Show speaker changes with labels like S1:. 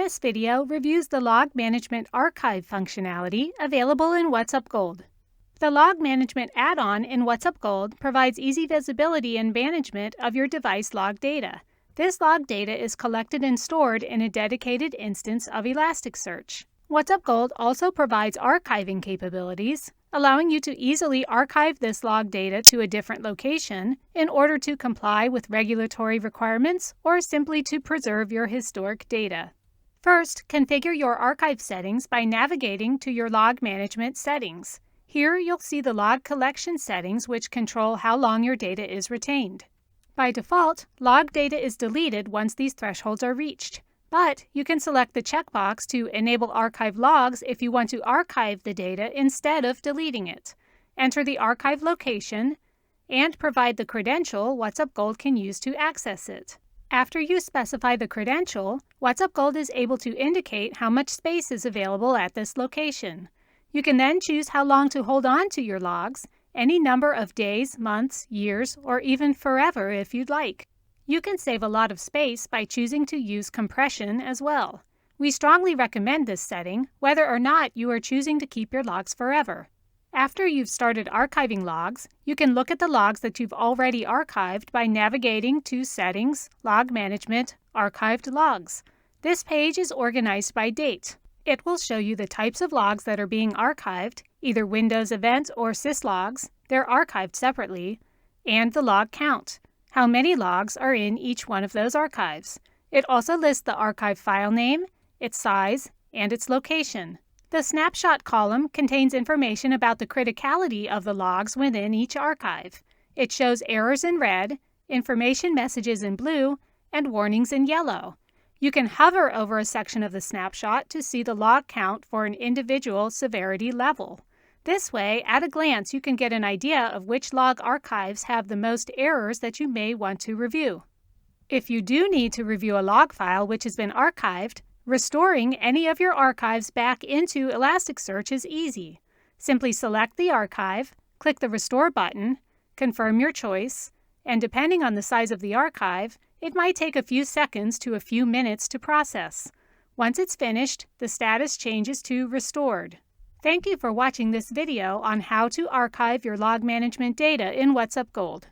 S1: This video reviews the Log Management Archive functionality available in WhatsUp Gold. The Log Management add-on in WhatsUp Gold provides easy visibility and management of your device log data. This log data is collected and stored in a dedicated instance of Elasticsearch. WhatsUp Gold also provides archiving capabilities, allowing you to easily archive this log data to a different location in order to comply with regulatory requirements or simply to preserve your historic data. First, configure your archive settings by navigating to your log management settings. Here you'll see the log collection settings, which control how long your data is retained. By default, log data is deleted once these thresholds are reached, but you can select the checkbox to enable archive logs if you want to archive the data instead of deleting it. Enter the archive location and provide the credential WhatsUp Gold can use to access it. After you specify the credential, WhatsUp Gold is able to indicate how much space is available at this location. You can then choose how long to hold on to your logs, any number of days, months, years, or even forever if you'd like. You can save a lot of space by choosing to use compression as well. We strongly recommend this setting, whether or not you are choosing to keep your logs forever. After you've started archiving logs, you can look at the logs that you've already archived by navigating to Settings, Log Management, Archived Logs. This page is organized by date. It will show you the types of logs that are being archived, either Windows Event or Syslogs, they're archived separately, and the log count, how many logs are in each one of those archives. It also lists the archive file name, its size, and its location. The snapshot column contains information about the criticality of the logs within each archive. It shows errors in red, information messages in blue, and warnings in yellow. You can hover over a section of the snapshot to see the log count for an individual severity level. This way, at a glance, you can get an idea of which log archives have the most errors that you may want to review. If you do need to review a log file which has been archived, restoring any of your archives back into Elasticsearch is easy. Simply select the archive, click the Restore button, confirm your choice, and depending on the size of the archive, it might take a few seconds to a few minutes to process. Once it's finished, the status changes to Restored. Thank you for watching this video on how to archive your log management data in WhatsUp Gold.